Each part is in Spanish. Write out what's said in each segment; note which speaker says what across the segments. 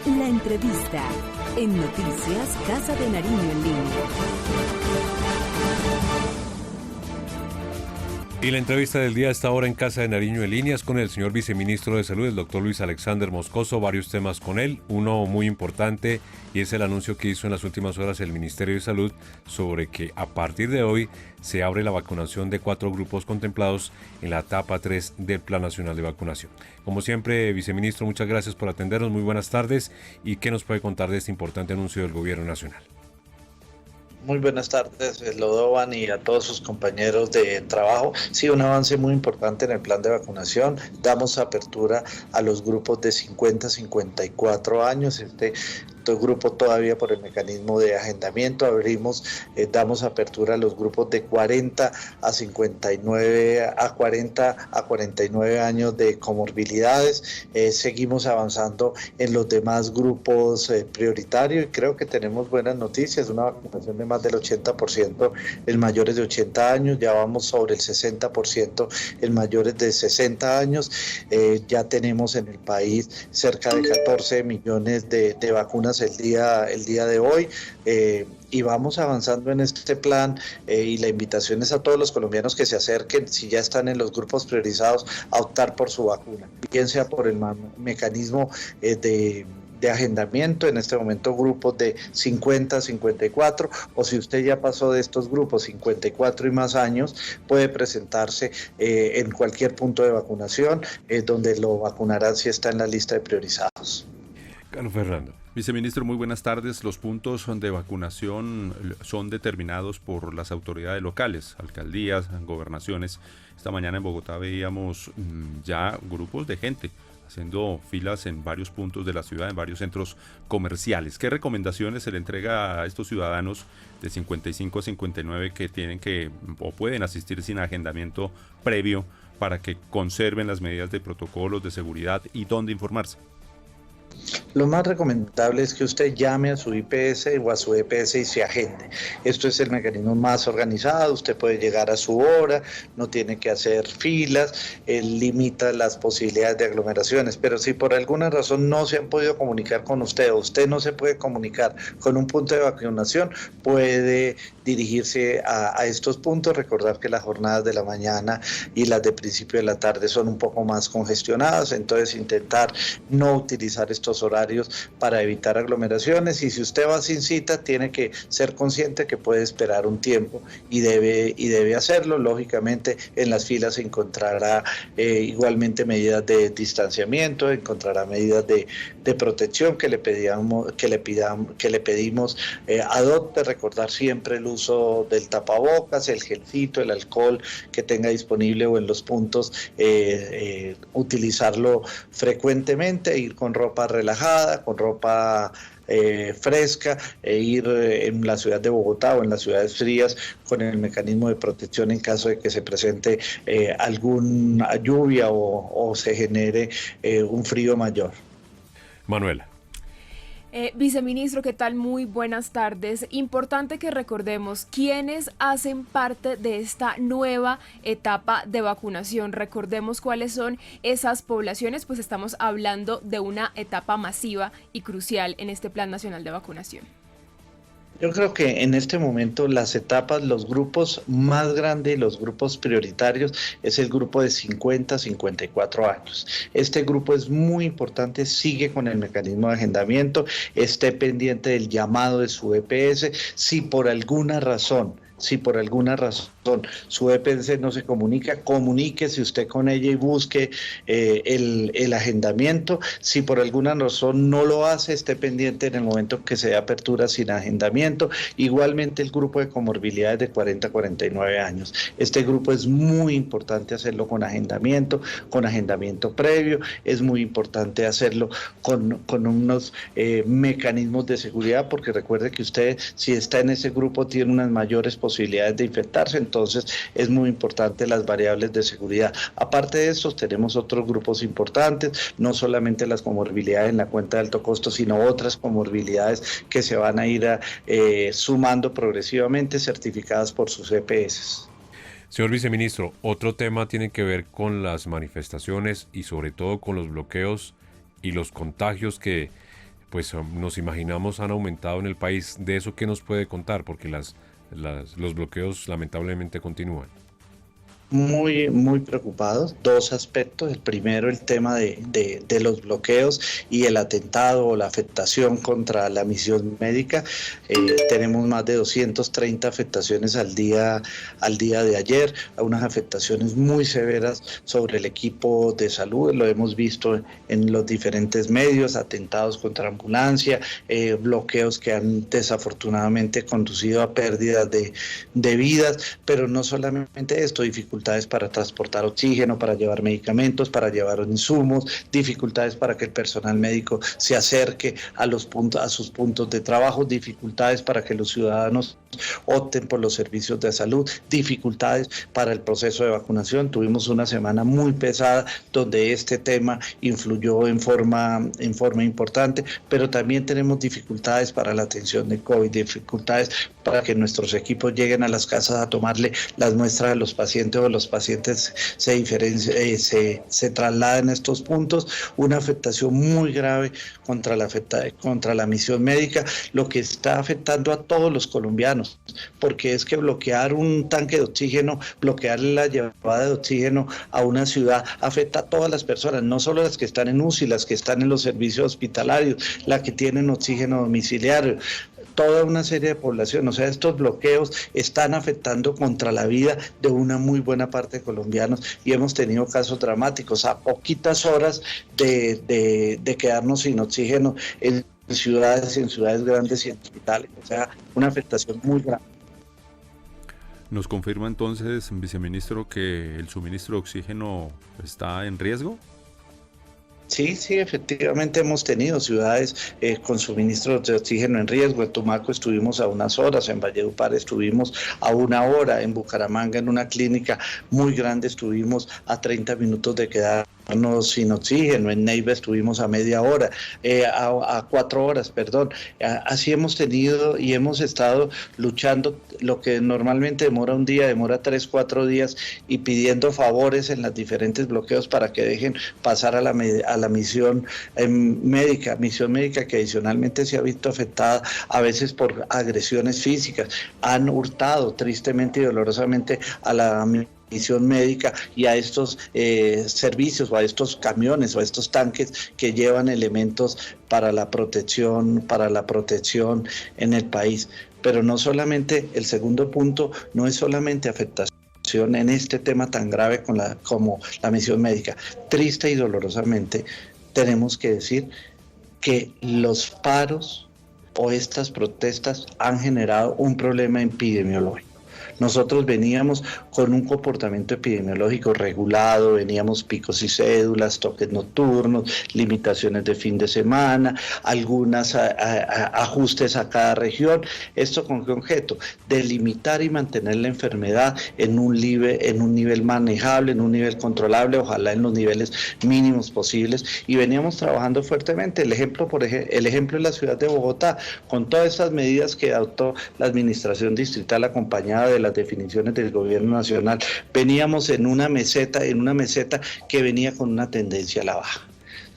Speaker 1: La entrevista en Noticias Casa de Nariño en línea.
Speaker 2: Y la entrevista del día está ahora en Casa de Nariño en líneas con el señor viceministro de Salud, el doctor Luis Alexander Moscoso. Varios temas con él, uno muy importante y es el anuncio que hizo en las últimas horas el Ministerio de Salud sobre que a partir de hoy se abre la vacunación de 4 grupos contemplados en la etapa 3 del Plan Nacional de Vacunación. Como siempre, viceministro, muchas gracias por atendernos, muy buenas tardes y ¿qué nos puede contar de este importante anuncio del Gobierno Nacional?
Speaker 3: Muy buenas tardes, Lodovan, y a todos sus compañeros de trabajo. Sí, un avance muy importante en el plan de vacunación. Damos apertura a los grupos de 50 a 54 años. Este grupo todavía por el mecanismo de agendamiento. Damos apertura a los grupos de 40 a 59 a 40 a 49 años de comorbilidades. Seguimos avanzando en los demás grupos prioritarios y creo que tenemos buenas noticias, una vacunación de más del 80% en mayores de 80 años, ya vamos sobre el 60% en mayores de 60 años. Ya tenemos en el país cerca de 14 millones de vacunas el día de hoy, y vamos avanzando en este plan, y la invitación es a todos los colombianos que se acerquen, si ya están en los grupos priorizados, a optar por su vacuna, bien sea por el mecanismo de agendamiento, en este momento grupos de 50 a 54, o si usted ya pasó de estos grupos 54 y más años, puede presentarse en cualquier punto de vacunación, donde lo vacunarán si está en la lista de priorizados.
Speaker 2: Carlos Fernando.
Speaker 4: Viceministro, muy buenas tardes. Los puntos de vacunación son determinados por las autoridades locales, alcaldías, gobernaciones. Esta mañana en Bogotá veíamos ya grupos de gente haciendo filas en varios puntos de la ciudad, en varios centros comerciales. ¿Qué recomendaciones se le entrega a estos ciudadanos de 55 a 59 que tienen que o pueden asistir sin agendamiento previo para que conserven las medidas de protocolos de seguridad y dónde informarse?
Speaker 3: Lo más recomendable es que usted llame a su IPS o a su EPS y se agende. Esto es el mecanismo más organizado, usted puede llegar a su hora, no tiene que hacer filas, limita las posibilidades de aglomeraciones, pero si por alguna razón no se han podido comunicar con usted o usted no se puede comunicar con un punto de vacunación, puede dirigirse a estos puntos. Recordar que las jornadas de la mañana y las de principio de la tarde son un poco más congestionadas, entonces intentar no utilizar estos horarios para evitar aglomeraciones, y si usted va sin cita tiene que ser consciente que puede esperar un tiempo y debe hacerlo. Lógicamente en las filas se encontrará igualmente medidas de distanciamiento, encontrará medidas de protección que le pedimos adopte. Recordar siempre el uso del tapabocas, el gelcito, el alcohol que tenga disponible o en los puntos, utilizarlo frecuentemente, ir con ropa relajada, con ropa fresca, ir en la ciudad de Bogotá o en las ciudades frías con el mecanismo de protección en caso de que se presente alguna lluvia o se genere un frío mayor.
Speaker 2: Manuela.
Speaker 5: Viceministro, ¿qué tal? Muy buenas tardes. Importante que recordemos quiénes hacen parte de esta nueva etapa de vacunación. Recordemos cuáles son esas poblaciones, pues estamos hablando de una etapa masiva y crucial en este Plan Nacional de Vacunación.
Speaker 3: Yo creo que en este momento las etapas, los grupos más grandes, los grupos prioritarios, es el grupo de 50 a 54 años. Este grupo es muy importante, sigue con el mecanismo de agendamiento, esté pendiente del llamado de su EPS. Si por alguna razón su EPS no se comunica, comuníquese usted con ella y busque el agendamiento. Si por alguna razón no lo hace, esté pendiente en el momento que se dé apertura sin agendamiento. Igualmente el grupo de comorbilidades de 40 a 49 años. Este grupo es muy importante hacerlo con agendamiento previo. Es muy importante hacerlo con unos mecanismos de seguridad, porque recuerde que usted, si está en ese grupo, tiene unas mayores posibilidades de infectarse. Entonces es muy importante las variables de seguridad. Aparte de estos, tenemos otros grupos importantes, no solamente las comorbilidades en la cuenta de alto costo, sino otras comorbilidades que se van a ir sumando progresivamente, certificadas por sus EPS.
Speaker 2: Señor viceministro, otro tema tiene que ver con las manifestaciones y sobre todo con los bloqueos y los contagios que pues nos imaginamos han aumentado en el país. ¿De eso qué nos puede contar? Porque los bloqueos lamentablemente continúan.
Speaker 3: Muy preocupados. Dos aspectos. El primero, el tema de los bloqueos y el atentado o la afectación contra la misión médica. Tenemos más de 230 afectaciones al día de ayer, unas afectaciones muy severas sobre el equipo de salud. Lo hemos visto en los diferentes medios, atentados contra ambulancia, bloqueos que han desafortunadamente conducido a pérdidas de vidas, pero no solamente esto, dificultades para transportar oxígeno, para llevar medicamentos, para llevar insumos, dificultades para que el personal médico se acerque a sus puntos de trabajo, dificultades para que los ciudadanos opten por los servicios de salud, dificultades para el proceso de vacunación. Tuvimos una semana muy pesada donde este tema influyó en forma importante, pero también tenemos dificultades para la atención de COVID, dificultades para que nuestros equipos lleguen a las casas a tomarle las muestras a los pacientes o los pacientes se trasladen a estos puntos. Una afectación muy grave contra la misión médica, lo que está afectando a todos los colombianos, porque es que bloquear un tanque de oxígeno, bloquear la llevada de oxígeno a una ciudad afecta a todas las personas, no solo las que están en UCI, las que están en los servicios hospitalarios, las que tienen oxígeno domiciliario, toda una serie de población. O sea, estos bloqueos están afectando contra la vida de una muy buena parte de colombianos y hemos tenido casos dramáticos a poquitas horas de quedarnos sin oxígeno en ciudades grandes y en hospitales. O sea, una afectación muy grande.
Speaker 4: ¿Nos confirma entonces, viceministro, que el suministro de oxígeno está en riesgo?
Speaker 3: Sí, efectivamente hemos tenido ciudades con suministros de oxígeno en riesgo. En Tumaco estuvimos a unas horas, en Valledupar estuvimos a 1 hora, en Bucaramanga en una clínica muy grande estuvimos a 30 minutos de quedarnos sin oxígeno, en Neiva estuvimos a media hora, a 4 horas, perdón. Así hemos tenido y hemos estado luchando. Lo que normalmente demora un día, demora 3-4 días, y pidiendo favores en los diferentes bloqueos para que dejen pasar a la misión médica que adicionalmente se ha visto afectada a veces por agresiones físicas. Han hurtado tristemente y dolorosamente a la misión médica y a estos servicios o a estos camiones o a estos tanques que llevan elementos para la protección en el país. Pero no solamente, el segundo punto no es solamente afectación en este tema tan grave como la misión médica. Triste y dolorosamente tenemos que decir que los paros o estas protestas han generado un problema epidemiológico. Nosotros veníamos con un comportamiento epidemiológico regulado, veníamos picos y cédulas, toques nocturnos, limitaciones de fin de semana, algunos ajustes a cada región. ¿Esto con qué objeto? De limitar y mantener la enfermedad en un nivel manejable, en un nivel controlable, ojalá en los niveles mínimos posibles. Y veníamos trabajando fuertemente. El ejemplo es la ciudad de Bogotá, con todas estas medidas que adoptó la administración distrital acompañada de las definiciones del gobierno nacional. Veníamos en una meseta que venía con una tendencia a la baja.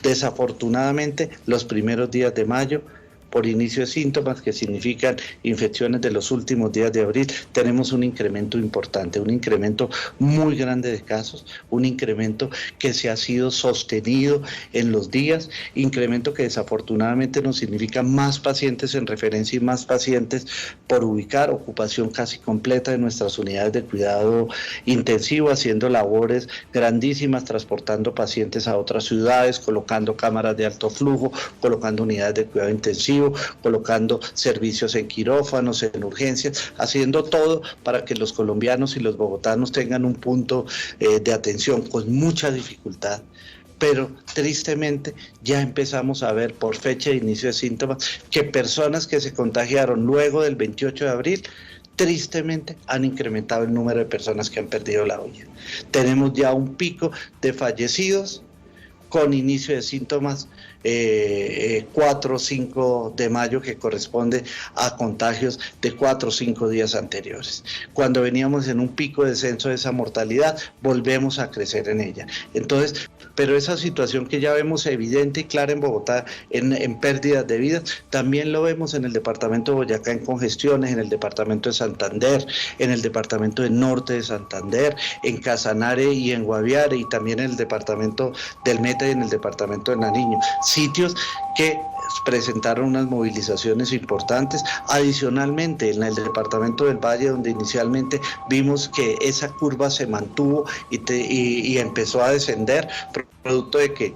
Speaker 3: Desafortunadamente, los primeros días de mayo, por inicio de síntomas que significan infecciones de los últimos días de abril, tenemos un incremento importante, un incremento muy grande de casos, un incremento que se ha sido sostenido en los días, incremento que desafortunadamente nos significa más pacientes en referencia y más pacientes por ubicar, ocupación casi completa de nuestras unidades de cuidado intensivo, haciendo labores grandísimas, transportando pacientes a otras ciudades, colocando cámaras de alto flujo, colocando unidades de cuidado intensivo, colocando servicios en quirófanos, en urgencias, haciendo todo para que los colombianos y los bogotanos tengan un punto de atención con mucha dificultad. Pero tristemente ya empezamos a ver por fecha de inicio de síntomas que personas que se contagiaron luego del 28 de abril tristemente han incrementado el número de personas que han perdido la vida. Tenemos ya un pico de fallecidos con inicio de síntomas 4 o 5 de mayo, que corresponde a contagios de 4 o 5 días anteriores. Cuando veníamos en un pico de descenso de esa mortalidad, volvemos a crecer en ella. Entonces, pero esa situación que ya vemos evidente y clara en Bogotá en pérdidas de vidas, también lo vemos en el departamento de Boyacá en congestiones, en el departamento de Santander, en el departamento del norte de Santander, en Casanare y en Guaviare, y también en el departamento del Meta y en el departamento de Nariño. Sitios que presentaron unas movilizaciones importantes. Adicionalmente, en el departamento del Valle, donde inicialmente vimos que esa curva se mantuvo y empezó a descender, producto de que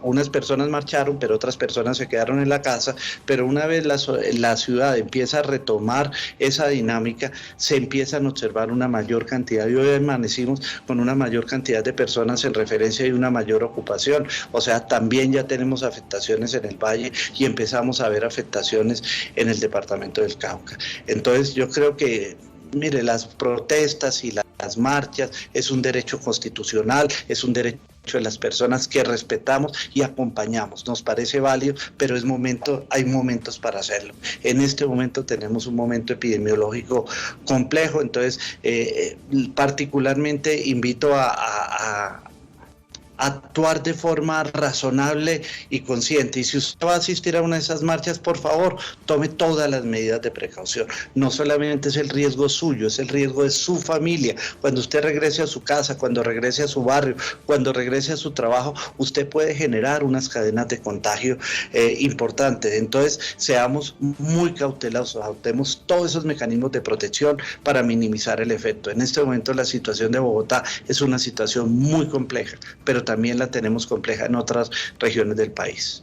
Speaker 3: unas personas marcharon, pero otras personas se quedaron en la casa, pero una vez la ciudad empieza a retomar esa dinámica, se empiezan a observar una mayor cantidad, y hoy amanecimos con una mayor cantidad de personas en referencia y una mayor ocupación. O sea, también ya tenemos afectaciones en el Valle y empezamos a ver afectaciones en el departamento del Cauca. Entonces, yo creo que, mire, las protestas y las marchas es un derecho constitucional, es un derecho de las personas que respetamos y acompañamos. Nos parece válido, pero hay momentos para hacerlo. En este momento tenemos un momento epidemiológico complejo, entonces particularmente invito a actuar de forma razonable y consciente. Y si usted va a asistir a una de esas marchas, por favor, tome todas las medidas de precaución. No solamente es el riesgo suyo, es el riesgo de su familia. Cuando usted regrese a su casa, cuando regrese a su barrio, cuando regrese a su trabajo, usted puede generar unas cadenas de contagio importantes. Entonces, seamos muy cautelosos, adoptemos todos esos mecanismos de protección para minimizar el efecto. En este momento la situación de Bogotá es una situación muy compleja, pero también la tenemos compleja en otras regiones del país.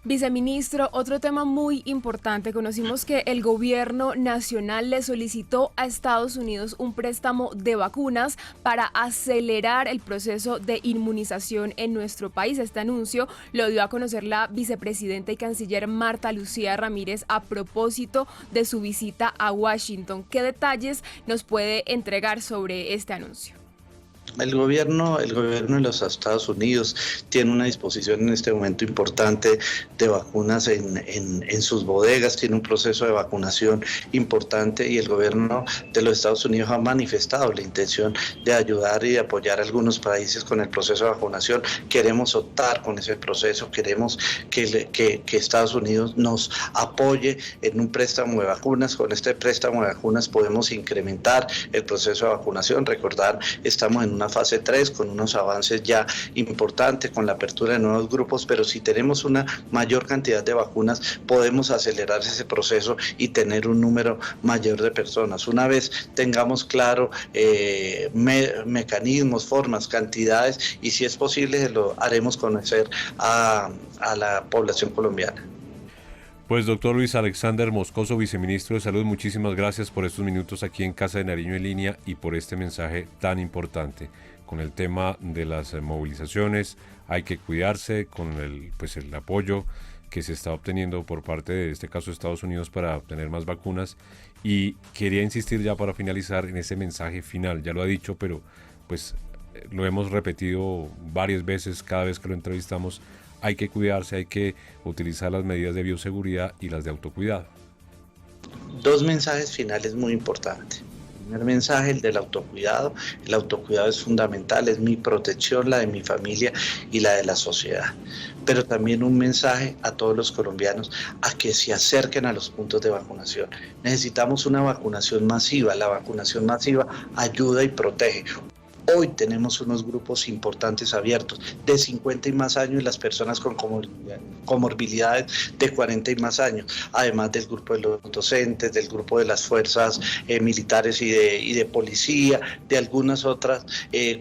Speaker 5: Viceministro, otro tema muy importante. Conocimos que el gobierno nacional le solicitó a Estados Unidos un préstamo de vacunas para acelerar el proceso de inmunización en nuestro país. Este anuncio lo dio a conocer la vicepresidenta y canciller Marta Lucía Ramírez a propósito de su visita a Washington. ¿Qué detalles nos puede entregar sobre este anuncio?
Speaker 3: El gobierno de los Estados Unidos tiene una disposición en este momento importante de vacunas en sus bodegas, tiene un proceso de vacunación importante, y el gobierno de los Estados Unidos ha manifestado la intención de ayudar y de apoyar a algunos países con el proceso de vacunación. Queremos optar con ese proceso, queremos que Estados Unidos nos apoye en un préstamo de vacunas. Con este préstamo de vacunas podemos incrementar el proceso de vacunación. Recordar, estamos en una fase 3 con unos avances ya importantes, con la apertura de nuevos grupos, pero si tenemos una mayor cantidad de vacunas podemos acelerar ese proceso y tener un número mayor de personas. Una vez tengamos claro mecanismos, formas, cantidades, y si es posible lo haremos conocer a la población colombiana.
Speaker 2: Pues doctor Luis Alexander Moscoso, viceministro de Salud, muchísimas gracias por estos minutos aquí en Casa de Nariño en Línea y por este mensaje tan importante. Con el tema de las movilizaciones hay que cuidarse, con el apoyo que se está obteniendo por parte de este caso de Estados Unidos para obtener más vacunas, y quería insistir ya para finalizar en ese mensaje final. Ya lo ha dicho, pero pues lo hemos repetido varias veces cada vez que lo entrevistamos. Hay que cuidarse, hay que utilizar las medidas de bioseguridad y las de autocuidado.
Speaker 3: Dos mensajes finales muy importantes. El primer mensaje, el del autocuidado. El autocuidado es fundamental, es mi protección, la de mi familia y la de la sociedad. Pero también un mensaje a todos los colombianos a que se acerquen a los puntos de vacunación. Necesitamos una vacunación masiva. La vacunación masiva ayuda y protege. Hoy tenemos unos grupos importantes abiertos de 50 y más años, y las personas con comorbilidades de 40 y más años, además del grupo de los docentes, del grupo de las fuerzas militares y de policía, de algunas otras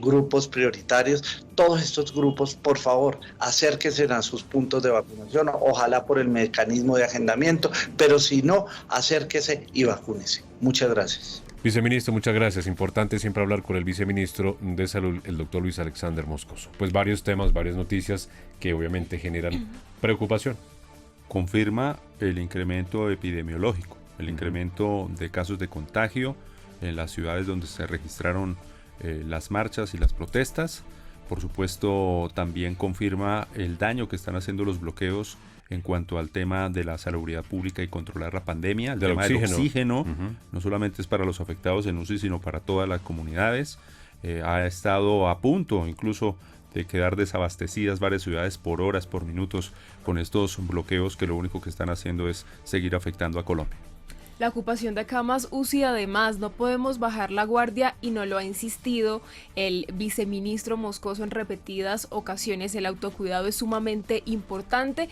Speaker 3: grupos prioritarios. Todos estos grupos, por favor, acérquense a sus puntos de vacunación, ojalá por el mecanismo de agendamiento, pero si no, acérquese y vacúnese. Muchas gracias.
Speaker 2: Viceministro, muchas gracias. Importante siempre hablar con el viceministro de Salud, el doctor Luis Alexander Moscoso. Pues varios temas, varias noticias que obviamente generan preocupación.
Speaker 4: Confirma el incremento epidemiológico, el incremento de casos de contagio en las ciudades donde se registraron las marchas y las protestas. Por supuesto, también confirma el daño que están haciendo los bloqueos en cuanto al tema de la salubridad pública y controlar la pandemia. El tema del oxígeno no solamente es para los afectados en UCI, sino para todas las comunidades. Ha estado a punto incluso de quedar desabastecidas varias ciudades por horas, por minutos, con estos bloqueos que lo único que están haciendo es seguir afectando a Colombia.
Speaker 5: La ocupación de camas UCI, además, no podemos bajar la guardia y no lo ha insistido el viceministro Moscoso en repetidas ocasiones. El autocuidado es sumamente importante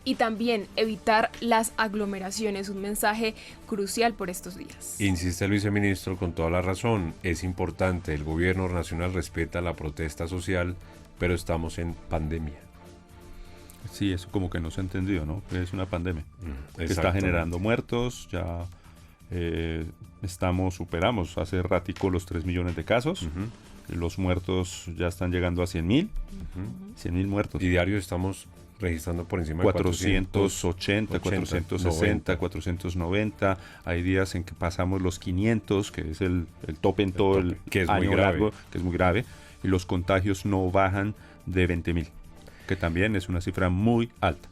Speaker 5: y también evitar las aglomeraciones, un mensaje crucial por estos días.
Speaker 2: Insiste el viceministro con toda la razón, es importante, el gobierno nacional respeta la protesta social, pero estamos en pandemia.
Speaker 4: Sí, eso como que no se ha entendido, ¿no? Es una pandemia que está generando muertos, ya superamos hace ratico los 3 millones de casos, los muertos ya están llegando a 100.000, 100.000 muertos.
Speaker 2: Y diario estamos registrando por encima de
Speaker 4: 480, 460, 490, hay días en que pasamos los 500, que es el tope en todo el
Speaker 2: que es
Speaker 4: año
Speaker 2: muy grave.
Speaker 4: largo, que es muy grave, y los contagios no bajan de 20.000, que también es una cifra muy alta.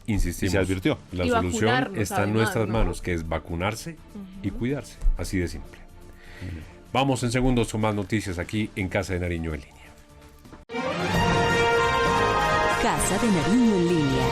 Speaker 2: Insistimos,
Speaker 4: y se advirtió.
Speaker 2: La solución está en nuestras manos, que es vacunarse y cuidarse, así de simple. Vamos en segundos con más noticias aquí en Casa de Nariño en línea.
Speaker 1: Casa de Nariño en línea.